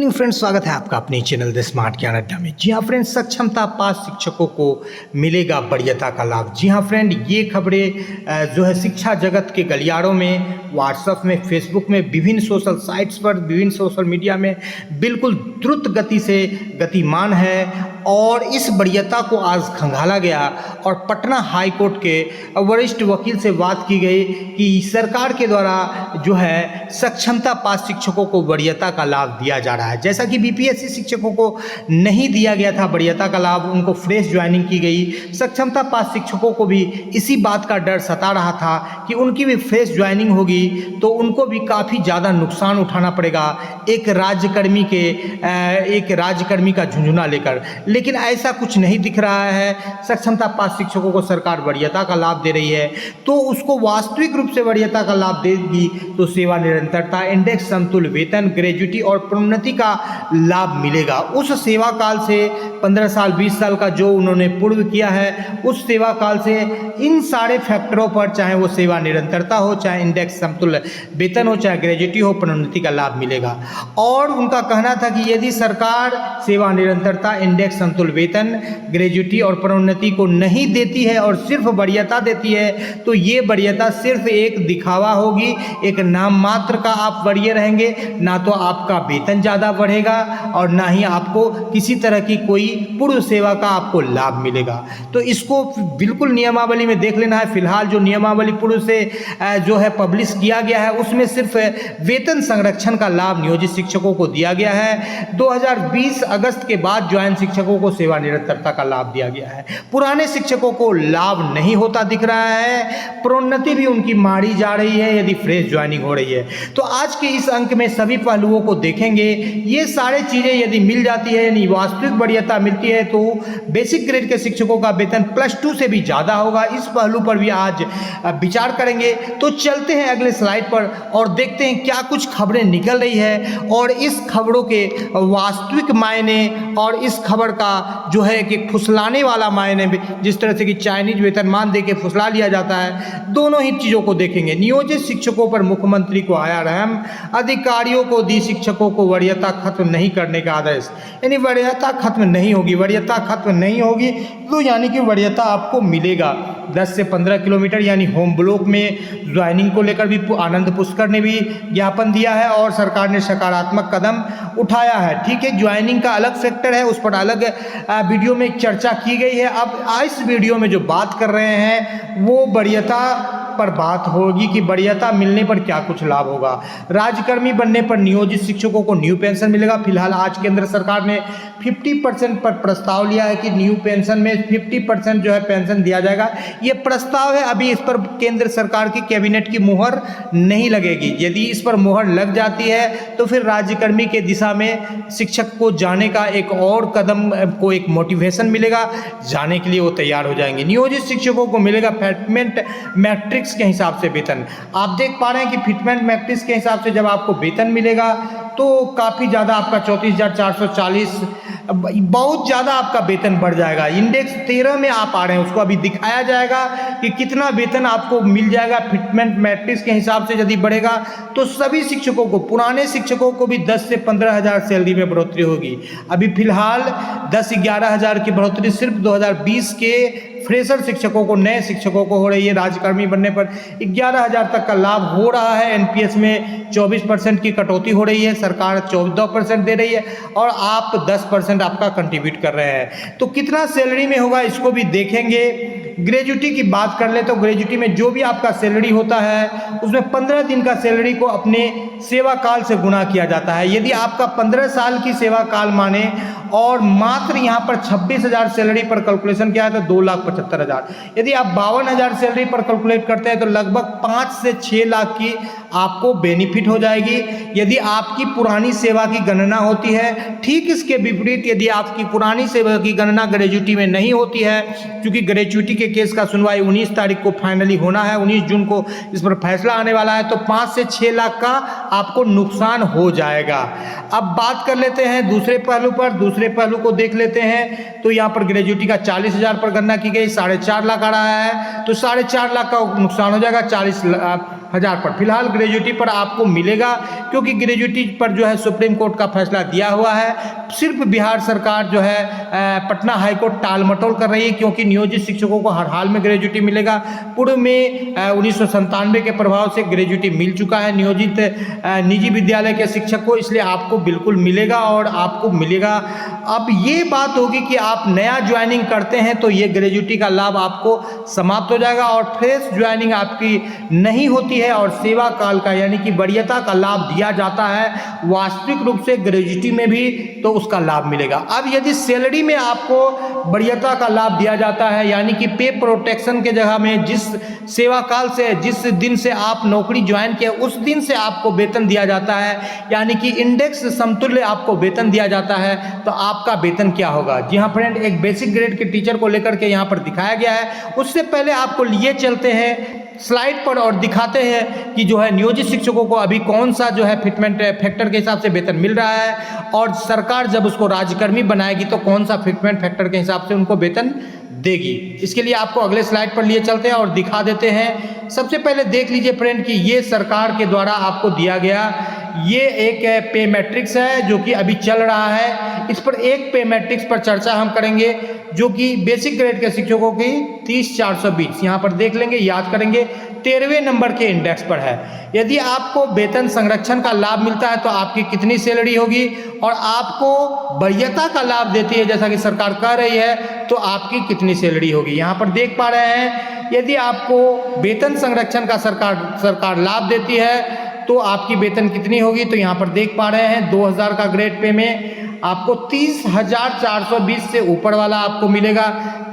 Evening friends, स्वागत है आपका अपने चैनल द स्मार्ट ज्ञान अड्डा में। जी हाँ फ्रेंड्स, सक्षमता पास शिक्षकों को मिलेगा वरीयता का लाभ। जी हाँ फ्रेंड, ये खबरें जो है शिक्षा जगत के गलियारों में, व्हाट्सएप में, फेसबुक में, विभिन्न सोशल साइट्स पर, विभिन्न सोशल मीडिया में बिल्कुल द्रुत गति से गतिमान है। और इस वरीयता को आज खंगाला गया और पटना हाई कोर्ट के वरिष्ठ वकील से बात की गई कि सरकार के द्वारा जो है सक्षमता पास शिक्षकों को वरीयता का लाभ दिया जा रहा है। जैसा कि बीपीएससी शिक्षकों को नहीं दिया गया था वरीयता का लाभ, उनको फ्रेश ज्वाइनिंग की गई। सक्षमता पास शिक्षकों को भी इसी बात का डर सता रहा था कि उनकी भी फ्रेश ज्वाइनिंग होगी तो उनको भी काफ़ी ज़्यादा नुकसान उठाना पड़ेगा एक राज्यकर्मी का झुंझुना लेकर। लेकिन ऐसा कुछ नहीं दिख रहा है। सक्षमता पास शिक्षकों को सरकार वरीयता का लाभ दे रही है, तो उसको वास्तविक रूप से वरीयता का लाभ देगी तो सेवा निरंतरता, इंडेक्स, समतुल्य वेतन, ग्रेजुटी और प्रोन्नति का लाभ मिलेगा। उस सेवा काल से 15 साल 20 साल का जो उन्होंने पूर्व किया है, उस सेवा काल से इन सारे फैक्टरों पर, चाहे वो सेवा निरंतरता हो, चाहे इंडेक्स समतुल्य वेतन हो, चाहे ग्रेजुटी हो, प्रोन्नति का लाभ मिलेगा। और उनका कहना था कि यदि सरकार सेवा निरंतरता, इंडेक्स समतुल्य वेतन, ग्रेजुटी और प्रोन्नति को नहीं देती है और सिर्फ वरीयता देती है, तो ये वरीयता सिर्फ एक दिखावा होगी, एक नाम मात्र का आप वरीय रहेंगे। ना तो आपका वेतन ज़्यादा बढ़ेगा और ना ही आपको किसी तरह की कोई पूर्व सेवा का आपको लाभ मिलेगा। तो इसको बिल्कुल नियमावली में देख लेना है। फिलहाल जो नियमावली पूर्व से जो है पब्लिश किया गया है, उसमें सिर्फ वेतन संरक्षण का लाभ नियोजित शिक्षकों को दिया गया है। 2020 अगस्त के बाद ज्वाइन शिक्षकों को सेवा निरंतरता का लाभ दिया गया है। पुराने शिक्षकों को लाभ नहीं होता दिख रहा है। प्रोन्नति भी उनकी मारी जा रही है यदि फ्रेश ज्वाइनिंग हो रही है। तो आज के इस अंक में सभी पहलुओं को देखेंगे। ये सारी चीज़ें यदि मिल जाती है, यानी वास्तविक वरीयता मिलती है, तो बेसिक ग्रेड के शिक्षकों का वेतन +2 से भी ज़्यादा होगा। इस पहलू पर भी आज विचार करेंगे। तो चलते हैं अगले स्लाइड पर और देखते हैं क्या कुछ खबरें निकल रही है और इस खबरों के वास्तविक मायने और इस खबर का जो है कि फुसलाने वाला मायने भी, जिस तरह से कि चाइनीज वेतनमान दे के फुसला लिया जाता है, दोनों ही चीज़ों को देखेंगे। नियोजित शिक्षकों पर मुख्यमंत्री को आया रहम, अधिकारियों को दी शिक्षकों को वरीयता खत्म नहीं करने का आदेश। यानी वरीयता खत्म नहीं होगी, वरीयता खत्म नहीं होगी तो यानी कि वरीयता आपको मिलेगा। 10 से 15 किलोमीटर यानी होम ब्लॉक में ज्वाइनिंग को लेकर भी आनंद पुष्कर ने भी ज्ञापन दिया है और सरकार ने सकारात्मक कदम उठाया है। ठीक है, ज्वाइनिंग का अलग सेक्टर है, उस पर अलग वीडियो में चर्चा की गई है। अब इस वीडियो में जो बात कर रहे हैं वो वरीयता पर बात होगी कि वरीयता मिलने पर क्या कुछ लाभ होगा। राज्यकर्मी बनने पर नियोजित शिक्षकों को न्यू पेंशन मिलेगा। फिलहाल आज केंद्र सरकार ने 50% पर प्रस्ताव लिया है कि न्यू पेंशन में 50% जो है पेंशन दिया जाएगा। ये प्रस्ताव है, अभी इस पर केंद्र सरकार की कैबिनेट की मुहर नहीं लगेगी। यदि इस पर मुहर लग जाती है तो फिर राज्यकर्मी के दिशा में शिक्षक को जाने का एक और कदम को एक मोटिवेशन मिलेगा, जाने के लिए वो तैयार हो जाएंगे। नियोजित शिक्षकों को मिलेगा फिटमेंट मैट्रिक्स के हिसाब से वेतन। आप देख पा रहे हैं कि फिटमेंट मैट्रिक्स के हिसाब से जब आपको वेतन मिलेगा तो काफ़ी ज़्यादा आपका 34,440 बहुत ज़्यादा आपका वेतन बढ़ जाएगा। इंडेक्स 13 में आप आ रहे हैं, उसको अभी दिखाया जाएगा कि कितना वेतन आपको मिल जाएगा फिटमेंट मैट्रिक्स के हिसाब से। यदि बढ़ेगा तो सभी शिक्षकों को, पुराने शिक्षकों को भी 10 से 15 हज़ार सैलरी में बढ़ोतरी होगी। अभी फिलहाल 10-11 हज़ार की बढ़ोतरी सिर्फ 2020 के फ्रेशर शिक्षकों को, नए शिक्षकों को हो रही है। राज्यकर्मी बनने पर 11 हज़ार तक का लाभ हो रहा है। एनपीएस में 24% की कटौती हो रही है, सरकार 14% दे रही है और आप 10% आपका कंट्रीब्यूट कर रहे हैं। तो कितना सैलरी में होगा इसको भी देखेंगे। ग्रेजुटी की बात कर ले तो ग्रेजुटी में जो भी आपका सैलरी होता है उसमें 15 दिन का सैलरी को अपने सेवा काल से गुणा किया जाता है। यदि आपका 15 साल की सेवा काल माने और मात्र यहाँ पर 26,000 सैलरी पर कैलकुलेशन किया है तो 2,75,000। यदि आप 52,000 सैलरी पर कैलकुलेट करते हैं तो लगभग 5 से 6 लाख की आपको बेनिफिट हो जाएगी यदि आपकी पुरानी सेवा की गणना होती है। ठीक इसके विपरीत यदि आपकी पुरानी सेवा की गणना ग्रेजुटी में नहीं होती है, क्योंकि ग्रेजुटी के केस का सुनवाई 19 तारीख को फाइनली होना है, 19 जून को इस पर फैसला आने वाला है, तो 5 से 6 लाख का आपको नुकसान हो जाएगा। अब बात कर लेते हैं दूसरे पहलू पर। दूसरे पहलू को देख लेते हैं तो यहाँ पर ग्रेजुटी का 40,000 पर गणना की गई के 4.5 लाख आ रहा है, तो 4.5 लाख का नुकसान हो जाएगा 40,000 पर। फिलहाल ग्रेजुएटी पर आपको मिलेगा, क्योंकि ग्रेजुएटी पर जो है सुप्रीम कोर्ट का फैसला दिया हुआ है। सिर्फ बिहार सरकार जो है पटना हाई कोर्ट टाल मटोल कर रही है, क्योंकि नियोजित शिक्षकों को हर हाल में ग्रेजुएटी मिलेगा। पूर्व में 1997 के प्रभाव से ग्रेजुएटी मिल चुका है नियोजित निजी विद्यालय के शिक्षक को, इसलिए आपको बिल्कुल मिलेगा और आपको मिलेगा। अब ये बात होगी कि आप नया ज्वाइनिंग करते हैं तो ये ग्रेजुएटी का लाभ आपको समाप्त हो जाएगा और फ्रेश ज्वाइनिंग आपकी नहीं होती है और सेवा काल का यानी कि वरीयता का लाभ दिया जाता है वास्तविक रूप से ग्रेजुएटी में भी, तो उसका लाभ मिलेगा। अब यदि सैलरी में आपको वरीयता का लाभ दिया जाता है यानी कि पे प्रोटेक्शन के जगह में जिस सेवा काल से जिस दिन से आप नौकरी ज्वाइन किया उस दिन से आपको वेतन दिया जाता है, यानी कि इंडेक्स समतुल्य आपको वेतन दिया जाता है, तो आपका वेतन क्या होगा। जी हाँ फ्रेंड, एक बेसिक ग्रेड के टीचर को लेकर के यहाँ पर दिखाया गया है। उससे पहले आपको लिए चलते हैं स्लाइड पर और दिखाते हैं कि जो है नियोजित शिक्षकों को अभी कौन सा जो है फिटमेंट फैक्टर के हिसाब से वेतन मिल रहा है और सरकार जब उसको राज्यकर्मी बनाएगी तो कौन सा फिटमेंट फैक्टर के हिसाब से उनको वेतन देगी। इसके लिए आपको अगले स्लाइड पर लिए चलते हैं और दिखा देते हैं। सबसे पहले देख लीजिए फ्रेंड कि ये सरकार के द्वारा आपको दिया गया ये एक पे मैट्रिक्स है जो कि अभी चल रहा है। इस पर एक पे मैट्रिक्स पर चर्चा हम करेंगे जो कि बेसिक ग्रेड के शिक्षकों की 30,420 यहाँ पर देख लेंगे, याद करेंगे 13वें नंबर के इंडेक्स पर है। यदि आपको वेतन संरक्षण का लाभ मिलता है तो आपकी कितनी सैलरी होगी और आपको वरीयता का लाभ देती है जैसा कि सरकार कह रही है तो आपकी कितनी सैलरी होगी। यहाँ पर देख पा रहे हैं यदि आपको वेतन संरक्षण का सरकार लाभ देती है तो आपकी वेतन कितनी होगी, तो यहाँ पर देख पा रहे हैं 2000 का ग्रेड पे में आपको 30,420 से ऊपर वाला आपको मिलेगा।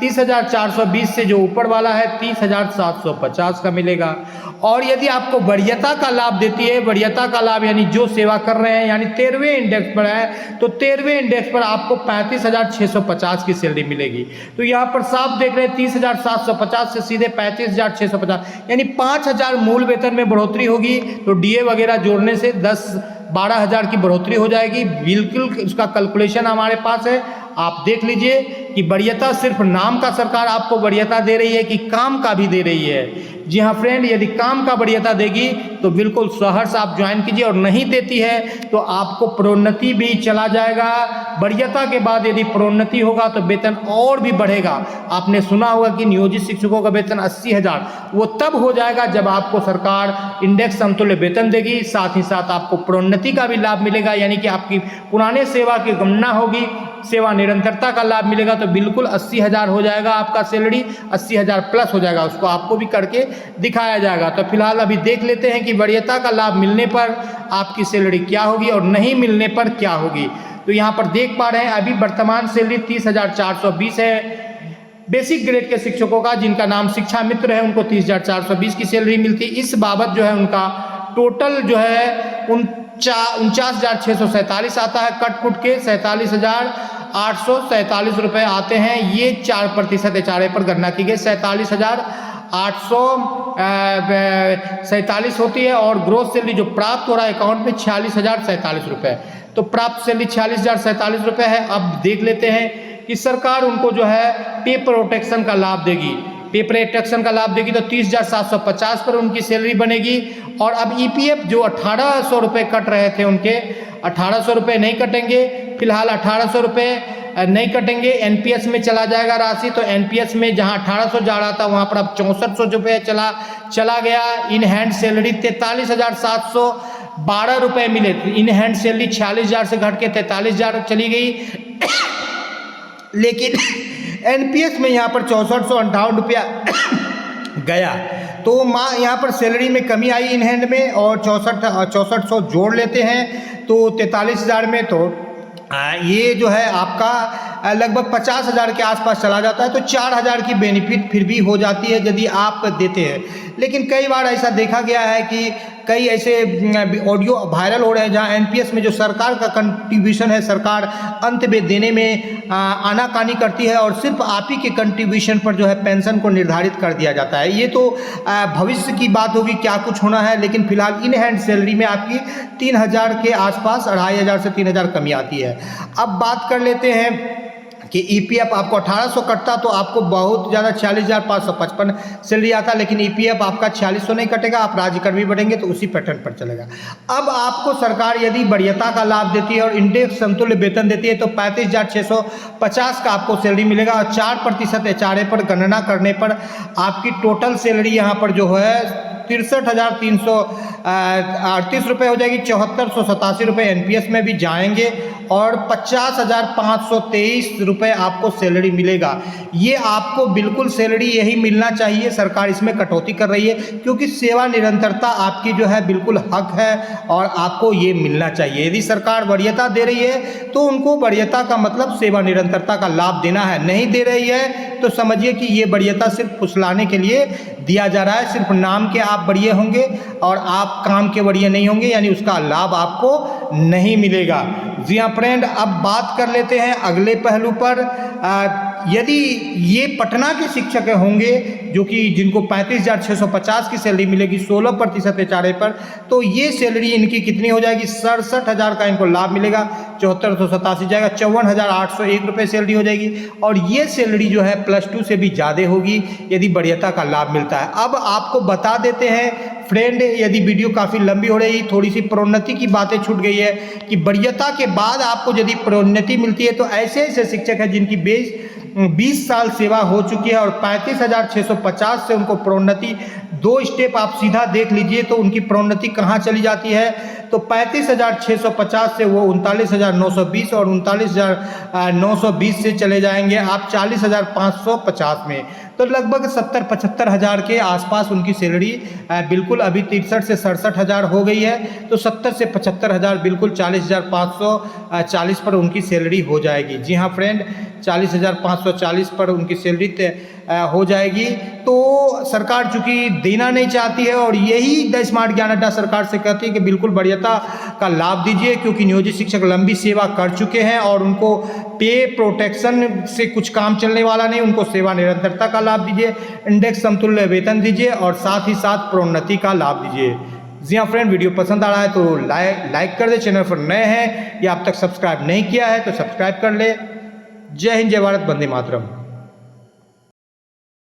30,420 से जो ऊपर वाला है 30,750 का मिलेगा। और यदि आपको वरीयता का लाभ देती है, वरीयता का लाभ यानी जो सेवा कर रहे हैं यानी 13वें इंडेक्स पर है तो 13वें इंडेक्स पर आपको 35,650 की सैलरी मिलेगी। तो यहाँ पर साफ देख रहे हैं 30,750 से सीधे 35,650 यानी 5,000 मूल वेतन में बढ़ोतरी होगी। तो डीए वगैरह जोड़ने से 10-12,000 की बढ़ोतरी हो जाएगी। बिल्कुल उसका कैलकुलेशन हमारे पास है, आप देख लीजिए कि वरीयता सिर्फ नाम का सरकार आपको वरीयता दे रही है कि काम का भी दे रही है। जी हाँ फ्रेंड, यदि काम का वरीयता देगी तो बिल्कुल सहर्ष आप ज्वाइन कीजिए और नहीं देती है तो आपको प्रोन्नति भी चला जाएगा। वरीयता के बाद यदि प्रोन्नति होगा तो वेतन और भी बढ़ेगा। आपने सुना होगा कि नियोजित शिक्षकों का वेतन 80,000 वो तब हो जाएगा जब आपको सरकार इंडेक्स समतुल्य वेतन देगी, साथ ही साथ आपको प्रोन्नति का भी लाभ मिलेगा यानी कि आपकी पुराने सेवा की गणना होगी, सेवा निरंतरता का लाभ मिलेगा तो बिल्कुल 80,000 हो जाएगा आपका सैलरी, 80,000 प्लस हो जाएगा, उसको आपको भी करके दिखाया जाएगा। तो फिलहाल अभी देख लेते हैं कि वरीयता का लाभ मिलने पर आपकी सैलरी क्या होगी और नहीं मिलने पर क्या होगी। तो यहाँ पर देख पा रहे हैं अभी वर्तमान सैलरी 30,420 है बेसिक ग्रेड के शिक्षकों का, जिनका नाम शिक्षा मित्र है उनको 30,420 की सैलरी मिलती है। इस बाबत जो है उनका टोटल जो है 49,647 आता है, कट के 47,847 रुपये आते हैं। ये 4% एचआरए पर गणना की गई 47,847 होती है और ग्रोथ सैलरी जो प्राप्त हो रहा है अकाउंट में 46,047 रुपये। तो प्राप्त सैलरी 46,047 रुपये है। अब देख लेते हैं कि सरकार उनको जो है पे प्रोटेक्शन का लाभ देगी। पे प्रोटेक्शन का लाभ देगी तो 30,750 पर उनकी सैलरी बनेगी। और अब ईपीएफ जो 1,800 रुपये कट रहे थे उनके 1,800 रुपये नहीं कटेंगे, फिलहाल 1,800 रुपये नहीं कटेंगे, एनपीएस में चला जाएगा राशि। तो एनपीएस में जहां 1,800 जा रहा था वहां पर अब 6,400 रुपये चला गया। इन हैंड सैलरी 43,712 रुपये मिले, इन हैंड सैलरी 46,000 से घट के 43,000 चली गई। लेकिन एनपीएस में यहाँ पर 6,458 रुपया गया तो यहाँ पर सैलरी में कमी आई इन हैंड में और 6400 जोड़ लेते हैं तो 43,000 में तो ये जो है आपका लगभग 50,000 के आसपास चला जाता है। तो 4,000 की बेनिफिट फिर भी हो जाती है यदि आप देते हैं। लेकिन कई बार ऐसा देखा गया है कि कई ऐसे ऑडियो वायरल हो रहे हैं जहां एनपीएस में जो सरकार का कंट्रीब्यूशन है सरकार अंत में देने में आनाकानी करती है और सिर्फ आप ही के कंट्रीब्यूशन पर जो है पेंशन को निर्धारित कर दिया जाता है। ये तो भविष्य की बात होगी क्या कुछ होना है, लेकिन फिलहाल इन हैंड सैलरी में आपकी 3,000 के आसपास 2,500 से 3,000 कमी आती है। अब बात कर लेते हैं कि ईपीएफ आपको 1800 कटता तो आपको बहुत ज़्यादा 46,555 सैलरी आता, लेकिन ईपीएफ आपका 4600 नहीं कटेगा, आप राज्यकर भी बढ़ेंगे तो उसी पैटर्न पर चलेगा। अब आपको सरकार यदि वरीयता का लाभ देती है और इंडेक्स समतुल्य वेतन देती है तो 35,650 का आपको सैलरी मिलेगा और 4% एचआरए पर गणना करने पर आपकी टोटल सैलरी यहाँ पर जो है 63,338 रुपये हो जाएगी। 7487 रुपये एनपीएस में भी जाएंगे और 50,523 रुपये आपको सैलरी मिलेगा। ये आपको बिल्कुल सैलरी यही मिलना चाहिए, सरकार इसमें कटौती कर रही है क्योंकि सेवा निरंतरता आपकी जो है बिल्कुल हक है और आपको ये मिलना चाहिए। यदि सरकार वरीयता दे रही है तो उनको वरीयता का मतलब सेवा निरंतरता का लाभ देना है। नहीं दे रही है तो समझिए कि ये वरीयता सिर्फ फुसलाने के लिए दिया जा रहा है, सिर्फ नाम के आप वरीय होंगे और आप काम के वरीय नहीं होंगे, यानी उसका लाभ आपको नहीं मिलेगा। जी हाँ फ्रेंड, अब बात कर लेते हैं अगले पहलू पर। यदि ये पटना के शिक्षक होंगे जो कि जिनको 35,650 की सैलरी मिलेगी 16% एचआरए पर, तो ये सैलरी इनकी कितनी हो जाएगी? 67,000 का इनको लाभ मिलेगा, 7487 जाएगा, 54,801 रुपये सैलरी हो जाएगी। और ये सैलरी जो है +2 से भी ज़्यादा होगी यदि वरीयता का लाभ मिलता है। अब आपको बता देते हैं फ्रेंड, यदि वीडियो काफ़ी लंबी हो रही, थोड़ी सी प्रोन्नति की बातें छूट गई है कि वरीयता के बाद आपको यदि प्रोन्नति मिलती है तो ऐसे ऐसे शिक्षक हैं जिनकी 20 साल सेवा हो चुकी है और 35,650 से उनको प्रोन्नति 2 स्टेप आप सीधा देख लीजिए तो उनकी प्रोन्नति कहाँ चली जाती है, तो 35,650 से वो 39,920 और 39,920 से चले जाएंगे आप 40,550 में, तो लगभग 70-75 हज़ार के आसपास उनकी सैलरी बिल्कुल अभी 63 से 67 हज़ार हो गई है, तो 70 से 75 हज़ार बिल्कुल 40,540 पर उनकी सैलरी हो जाएगी। जी हाँ फ्रेंड, 40,540 पर उनकी सैलरी हो जाएगी। तो सरकार चूँकि देना नहीं चाहती है और यही द स्मार्ट ज्ञान अड्डा सरकार से कहती है कि बिल्कुल वरीयता का लाभ दीजिए, क्योंकि नियोजित शिक्षक लंबी सेवा कर चुके हैं और उनको पे प्रोटेक्शन से कुछ काम चलने वाला नहीं, उनको सेवा निरंतरता का लाभ दीजिए, इंडेक्स समतुल्य वेतन दीजिए और साथ ही साथ प्रोन्नति का लाभ दीजिए। जी हाँ फ्रेंड, वीडियो पसंद आ रहा है तो लाइक कर दे, चैनल पर नए हैं या अब तक सब्सक्राइब नहीं किया है तो सब्सक्राइब कर ले। जय हिंद, जय भारत, वंदे मातरम।